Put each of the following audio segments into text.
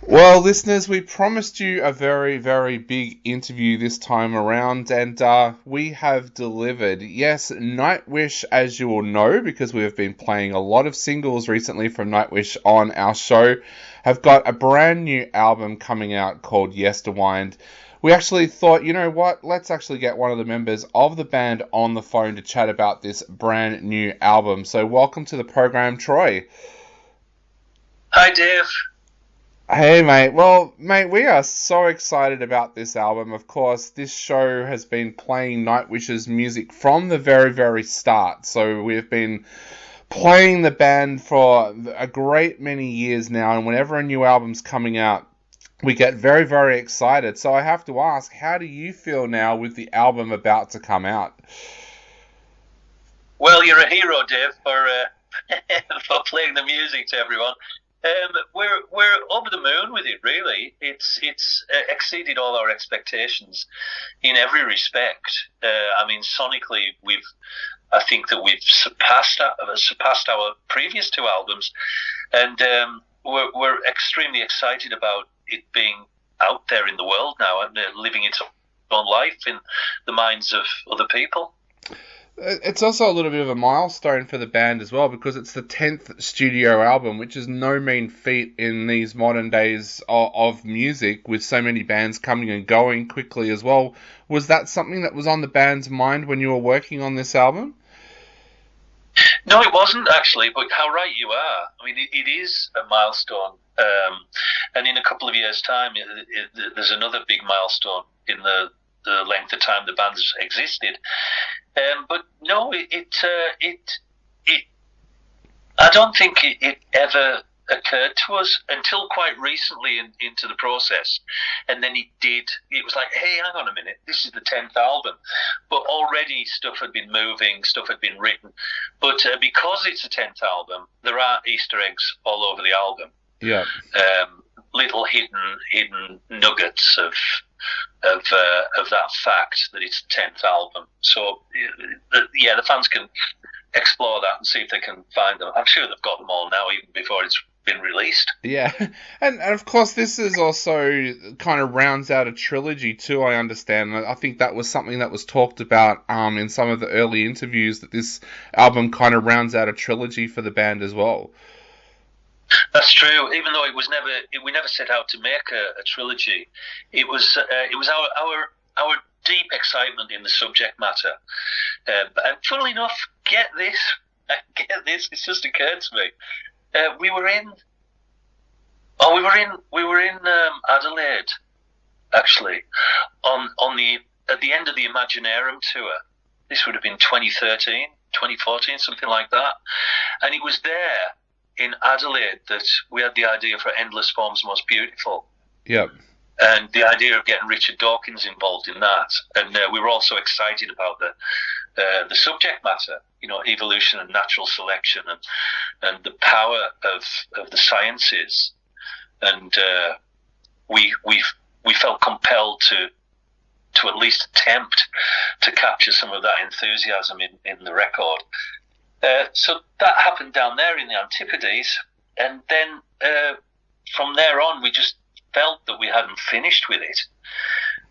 Well, listeners, we promised you a very, very big interview this time around, and we have delivered. Yes, Nightwish, as you all know, because we have been playing a lot of singles recently from Nightwish on our show, have got a brand new album coming out called Yesterwynde. We actually thought, you know what, let's actually get one of the members of the band on the phone to chat about this brand new album. So welcome to the program, Troy. Hi, Dave. Hey mate, well mate, we are so excited about this album. Of course, this show has been playing Nightwish's music from the very, very start. So we've been playing the band for a great many years now, and whenever a new album's coming out, we get very, very excited. So I have to ask, how do you feel now with the album about to come out? Well, you're a hero, Dave, for for playing the music to everyone. We're over the moon with it. Really, it's exceeded all our expectations in every respect. I mean, sonically, I think that we've surpassed our previous two albums, and we're extremely excited about it being out there in the world now and living its own life in the minds of other people. It's also a little bit of a milestone for the band as well because it's the 10th studio album, which is no mean feat in these modern days of music with so many bands coming and going quickly as well. Was that something that was on the band's mind when you were working on this album? No, it wasn't actually, but how right you are. I mean, it is a milestone, and in a couple of years' time, there's another big milestone in the length of time the band's existed. But no, it I don't think it ever occurred to us until quite recently into the process, and then it did. It was like, hey, hang on a minute, this is the 10th album, but already stuff had been moving, stuff had been written. But because it's a 10th album, there are Easter eggs all over the album. Yeah. Little hidden nuggets of that fact that it's the 10th album. So yeah, the fans can explore that and see if they can find them. I'm sure they've got them all now, even before it's been released. Yeah, and of course this is also kind of rounds out a trilogy too, I understand. I think that was something that was talked about in some of the early interviews, that this album kind of rounds out a trilogy for the band as well. That's true. Even though we never set out to make a trilogy. It was our deep excitement in the subject matter. And funnily enough, get this, it's just occurred to me. We were in, Adelaide, actually, on the at the end of the Imaginarium tour. This would have been 2013, 2014, something like that. And it was there in Adelaide that we had the idea for Endless Forms Most Beautiful. Yep. And the idea of getting Richard Dawkins involved in that. And we were also excited about the subject matter, you know, evolution and natural selection and the power of the sciences. And we felt compelled to at least attempt to capture some of that enthusiasm in the record. So that happened down there in the Antipodes, and then from there on, we just felt that we hadn't finished with it.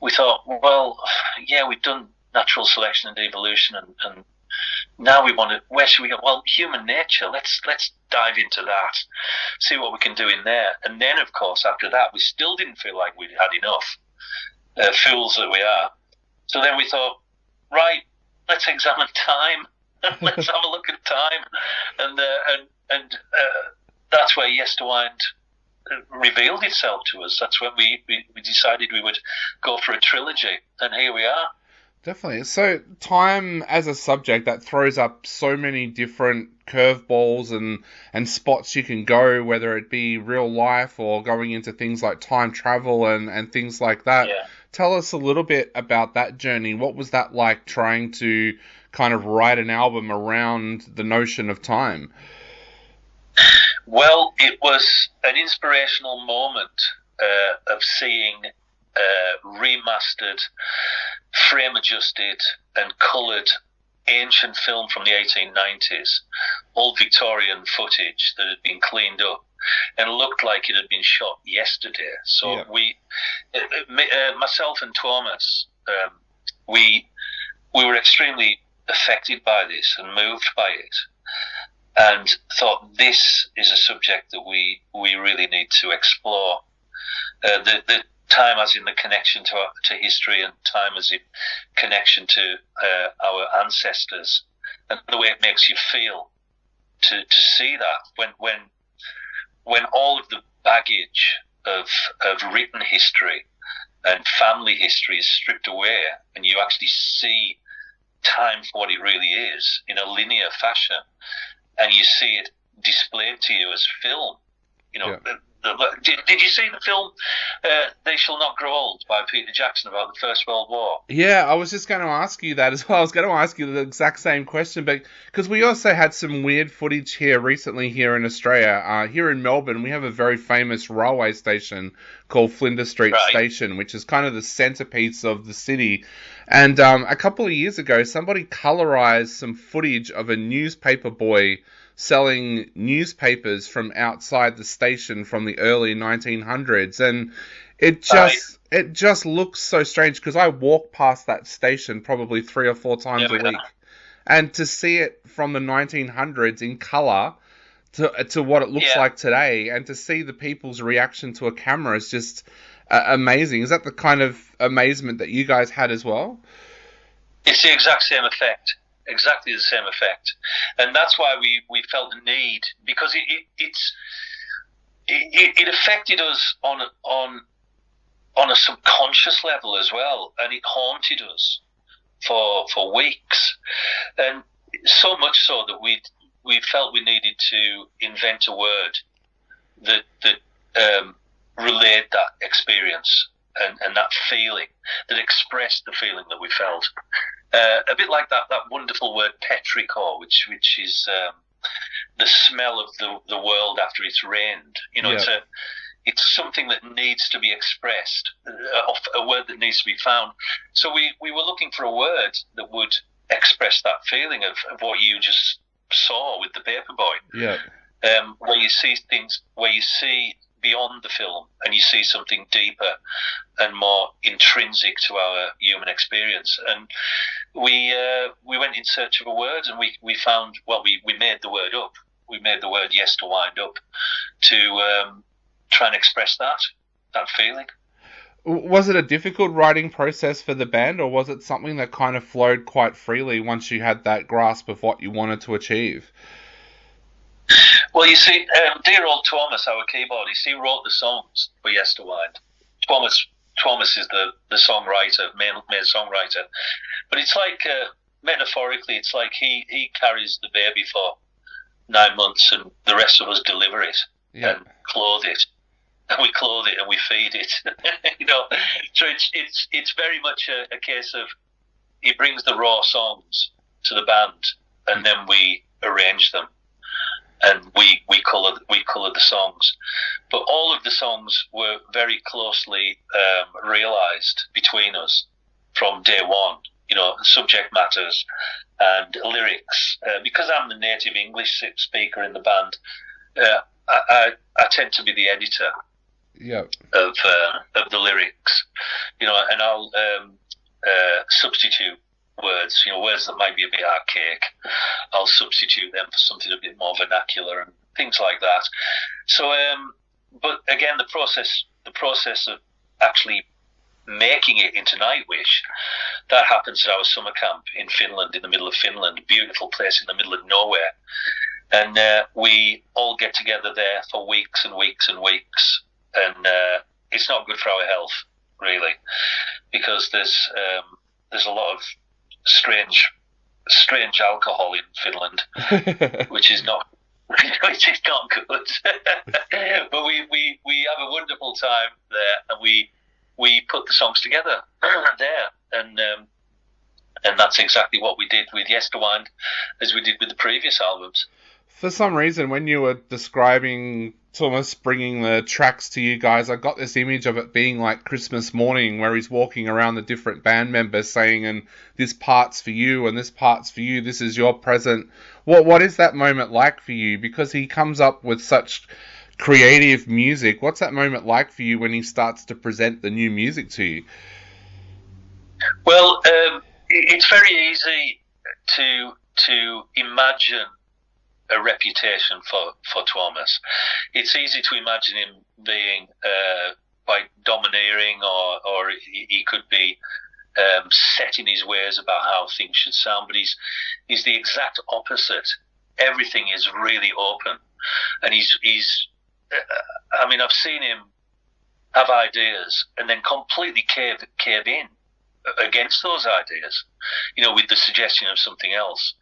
We thought, well, yeah, we've done natural selection and evolution, and now we want to. Where should we go? Well, human nature. Let's dive into that, see what we can do in there, and then, of course, after that, we still didn't feel like we'd had enough. Fools that we are. So then we thought, right, let's examine time. Let's have a look at time, and that's where Yesterwynde revealed itself to us. That's when we decided we would go for a trilogy, and here we are. Definitely. So time as a subject that throws up so many different curveballs and spots you can go, whether it be real life or going into things like time travel and things like that. Yeah. Tell us a little bit about that journey. What was that like, trying to kind of write an album around the notion of time? Well, it was an inspirational moment of seeing remastered, frame adjusted, and coloured ancient film from the 1890s, old Victorian footage that had been cleaned up and looked like it had been shot yesterday. So myself and Thomas, we were extremely affected by this and moved by it, and thought this is a subject that we really need to explore. The time as in the connection to history, and time as in connection to our ancestors, and the way it makes you feel to see that when all of the baggage of written history and family history is stripped away, and you actually see time for what it really is in a linear fashion, and you see it displayed to you as film. Did you see the film They Shall Not Grow Old by Peter Jackson about the First World War? Yeah, I was just going to ask you that as well. I was going to ask you the exact same question, but because we also had some weird footage here recently here in Australia. Here in Melbourne, we have a very famous railway station called Flinders Street Station, which is kind of the centerpiece of the city. And a couple of years ago, somebody colorized some footage of a newspaper boy selling newspapers from outside the station from the early 1900s, and it just looks so strange because I walk past that station probably 3 or 4 times a week, and to see it from the 1900s in color to what it looks like today, and to see the people's reaction to a camera is just amazing. Is that the kind of amazement that you guys had as well? It's the exact same effect. Exactly the same effect, and that's why we felt the need, because it affected us on a subconscious level as well, and it haunted us for weeks, and so much so that we felt we needed to invent a word that relayed that experience and that feeling, that expressed the feeling that we felt. A bit like that wonderful word petrichor, which is the smell of the world after it's rained. It's something that needs to be expressed, a word that needs to be found. So we were looking for a word that would express that feeling of what you just saw with the paperboy. Yeah. Where you see things, where you see beyond the film, and you see something deeper and more intrinsic to our human experience. And we went in search of a word, and we found, we made the word up. We made the word Yesterwynde up to try and express that feeling. Was it a difficult writing process for the band, or was it something that kind of flowed quite freely once you had that grasp of what you wanted to achieve? Well, you see, dear old Thomas, our keyboardist, he wrote the songs for Yesterwynde. Thomas is the songwriter, main songwriter. But it's like, metaphorically, it's like he carries the baby for 9 months, and the rest of us deliver it and clothe it. And we clothe it and we feed it. So it's very much a case of, he brings the raw songs to the band, and then we arrange them. And we colour the songs, but all of the songs were very closely realised between us from day one. Subject matters and lyrics. Because I'm the native English speaker in the band, I tend to be the editor of the lyrics. And I'll substitute words, words that might be a bit archaic. I'll substitute them for something a bit more vernacular and things like that. So, but again, the process of actually making it into Nightwish, that happens at our summer camp in Finland, in the middle of Finland, a beautiful place in the middle of nowhere. And we all get together there for weeks and weeks and weeks. And it's not good for our health, really, because there's a lot of strange alcohol in Finland, which is not good. But we have a wonderful time there, and we put the songs together there, and that's exactly what we did with Yesterwynde, as we did with the previous albums. For some reason, when you were describing Thomas bringing the tracks to you guys, I got this image of it being like Christmas morning, where he's walking around the different band members saying, and this part's for you, and this part's for you, this is your present. What is that moment like for you? Because he comes up with such creative music. What's that moment like for you when he starts to present the new music to you? Well, it's very easy to imagine a reputation for Thomas. It's easy to imagine him being quite domineering, or he could be set in his ways about how things should sound, but he's the exact opposite. Everything is really open, and he's I mean, I've seen him have ideas and then completely cave in against those ideas, with the suggestion of something else.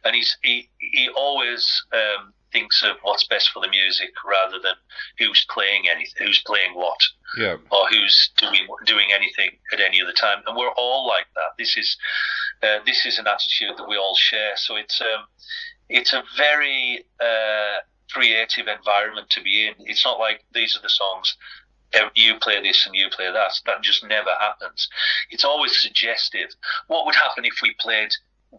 And he always thinks of what's best for the music rather than who's playing anything, who's playing what, yeah, or who's doing anything at any other time. And we're all like that. This is an attitude that we all share. So it's a very creative environment to be in. It's not like these are the songs, you play this and you play that. That just never happens. It's always suggestive. What would happen if we played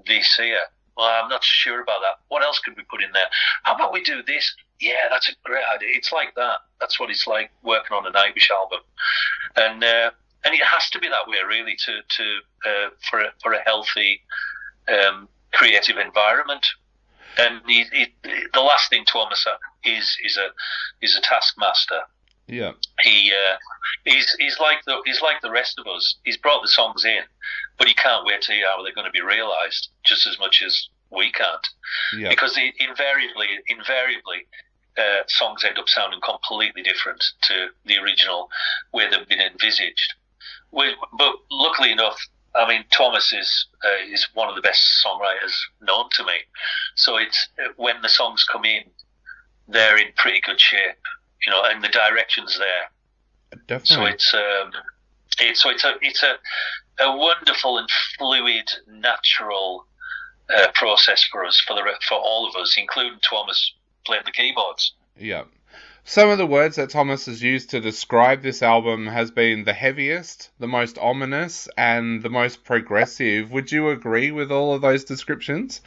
this here? Well, I'm not sure about that. What else could we put in there? How about we do this? Yeah, that's a great idea. It's like that. That's what it's like working on a Nightwish album, and it has to be that way, really, for a healthy creative environment. And the last thing Thomas is a taskmaster. Yeah, he's like the rest of us. He's brought the songs in, but he can't wait to hear how they're going to be realised, just as much as we can't. Yeah. Because invariably, songs end up sounding completely different to the original way they've been envisaged. But luckily enough, I mean, Thomas is one of the best songwriters known to me. So it's when the songs come in, they're in pretty good shape. And the direction's there. Definitely. So it's a wonderful and fluid, natural process for us, for all of us, including Thomas playing the keyboards. Yeah. Some of the words that Thomas has used to describe this album has been the heaviest, the most ominous, and the most progressive. Would you agree with all of those descriptions?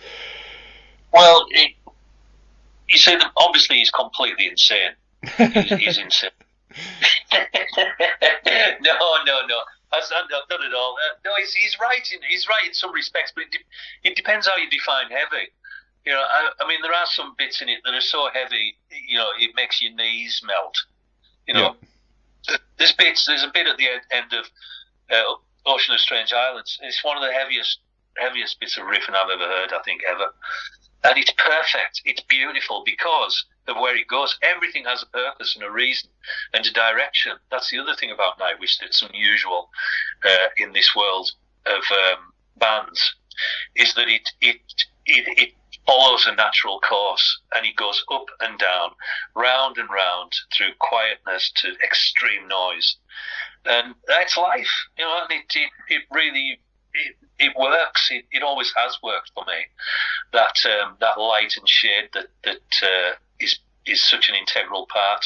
Well, you see, obviously he's completely insane. He's insane. No. Not at all. No, he's right. He's right in some respects, but it depends how you define heavy. I mean, there are some bits in it that are so heavy, it makes your knees melt. Yeah. There's a bit at the end of Ocean of Strange Islands. It's one of the heaviest bits of riffing I've ever heard, I think, ever. And it's perfect. It's beautiful because of where it goes. Everything has a purpose and a reason and a direction. That's the other thing about Nightwish that's unusual in this world of bands, is that it follows a natural course, and it goes up and down, round and round, through quietness to extreme noise. And that's life, and it really works. It always has worked for me. That light and shade that is such an integral part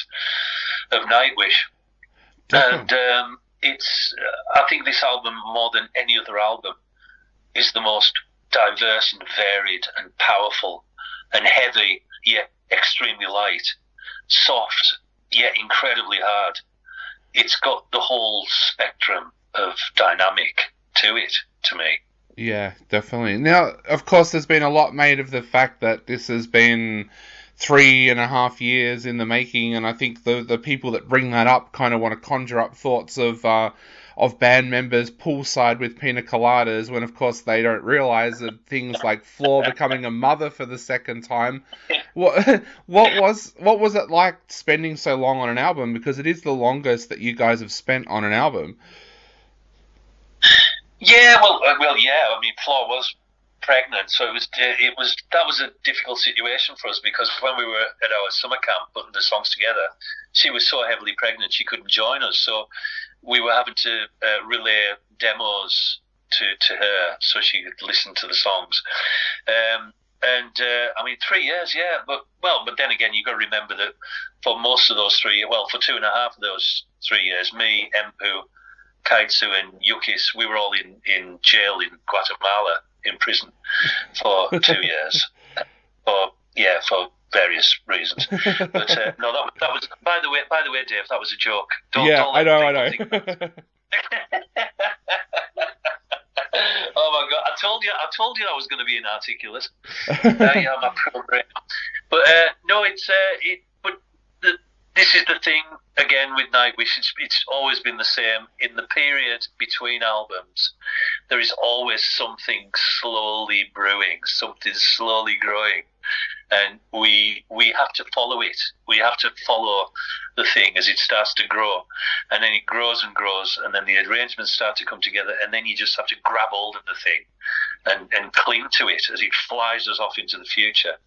of Nightwish. Definitely. And I think this album, more than any other album, is the most diverse and varied and powerful and heavy, yet extremely light, soft, yet incredibly hard. It's got the whole spectrum of dynamic to it, to me. Yeah, definitely. Now, of course, there's been a lot made of the fact that this has been 3.5 years in the making, and I think the people that bring that up kind of want to conjure up thoughts of band members poolside with pina coladas, when of course they don't realise that things like Floor becoming a mother for the second time. What was it like spending so long on an album? Because it is the longest that you guys have spent on an album. Yeah, well, yeah. I mean, Floor was pregnant, so that was a difficult situation for us, because when we were at our summer camp putting the songs together, she was so heavily pregnant she couldn't join us, so we were having to relay demos to her so she could listen to the songs. I mean, 3 years, yeah, but then again, you've got to remember that for most of those 3 years, for 2.5 of those 3 years, me, Empu, Kaitsu and Yukis, we were all in jail in Guatemala, in prison, for 2 years, for various reasons. But no, that was by the way, Dave, that was a joke. Don't I know. Oh my God! I told you I was going to be inarticulate. Yeah, my program. But no, this is the thing again with Nightwish. It's always been the same. In the period between albums, there is always something slowly brewing, something slowly growing, and we have to follow it. We have to follow the thing as it starts to grow, and then it grows and grows, and then the arrangements start to come together, and then you just have to grab hold of the thing and cling to it as it flies us off into the future.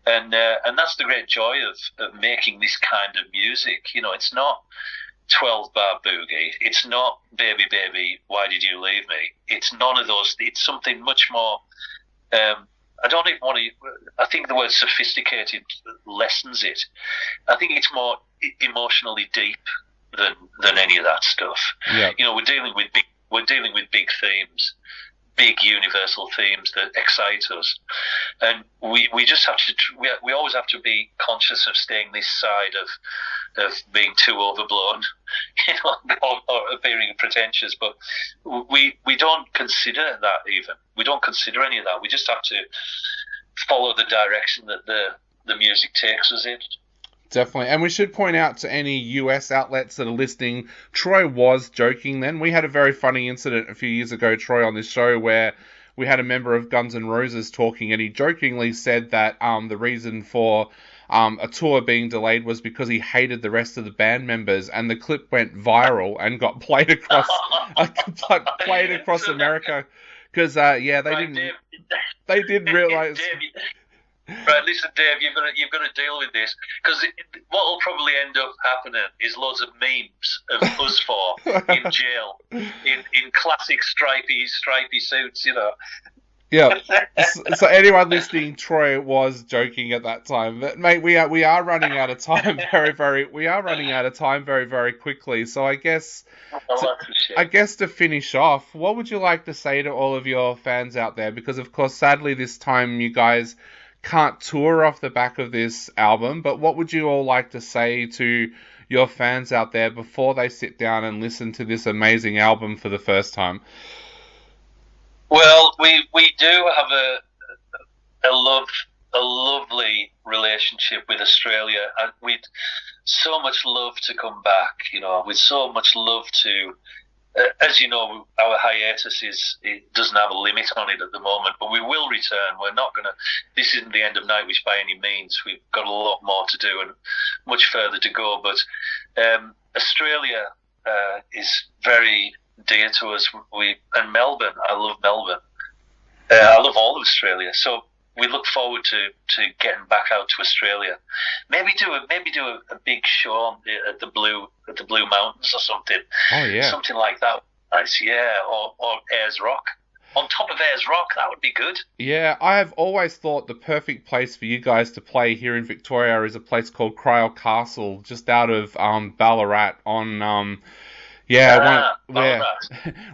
And that's the great joy of making this kind of music. You know, it's not 12-bar boogie. It's not Baby Baby, Why Did You Leave Me? It's none of those. It's something much more. I don't even want to. I think the word sophisticated lessens it. I think it's more emotionally deep than any of that stuff. Yeah. You know, we're dealing with big themes. Big universal themes that excite us, and we just have to. We always have to be conscious of staying this side of being too overblown, you know, or appearing pretentious. But we don't consider that even. We don't consider any of that. We just have to follow the direction that the music takes us in. Definitely. And we should point out to any US outlets that are listening, Troy was joking then. We had a very funny incident a few years ago, Troy, on this show where we had a member of Guns N' Roses talking, and he jokingly said that the reason for a tour being delayed was because he hated the rest of the band members, and the clip went viral and got played across America. Because, they didn't realize... Right, listen, Dave. You've got to deal with this, because what will probably end up happening is loads of memes of us four in jail in classic stripy suits, you know. Yeah. So anyone listening, Troy was joking at that time. But mate, we are running out of time very, very quickly. So I guess to finish off, what would you like to say to all of your fans out there? Because of course, sadly, this time you guys can't tour off the back of this album, but what would you all like to say to your fans out there before they sit down and listen to this amazing album for the first time? Well, we do have a lovely relationship with Australia, and we'd so much love to come back, you know, with so much love to. As you know, our hiatus it doesn't have a limit on it at the moment, but we will return. We're not going to. This isn't the end of Nightwish by any means. We've got a lot more to do and much further to go. But Australia is very dear to us. And Melbourne. I love Melbourne. I love all of Australia. So we look forward to getting back out to Australia. Maybe do a big show at the Blue Mountains or something. Oh yeah, something like that. Nice, yeah. Or Ayers Rock. On top of Ayers Rock, that would be good. Yeah, I have always thought the perfect place for you guys to play here in Victoria is a place called Cryle Castle, just out of Ballarat on.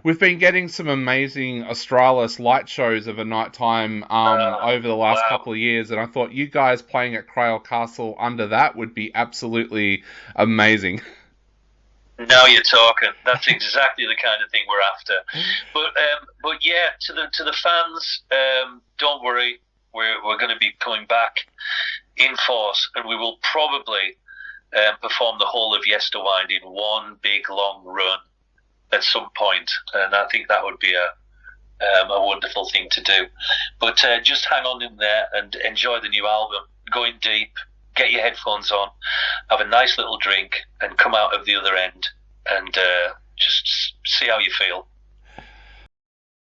We've been getting some amazing Australis light shows of a nighttime over the last couple of years, and I thought you guys playing at Cryle Castle under that would be absolutely amazing. Now you're talking. That's exactly the kind of thing we're after. But yeah, to the fans, don't worry. We're going to be coming back in force, and we will probably perform the whole of Yesterwynde in one big long run at some point, and I think that would be a wonderful thing to do. But just hang on in there and enjoy the new album. Go in deep, get your headphones on, have a nice little drink, and come out of the other end and just see how you feel.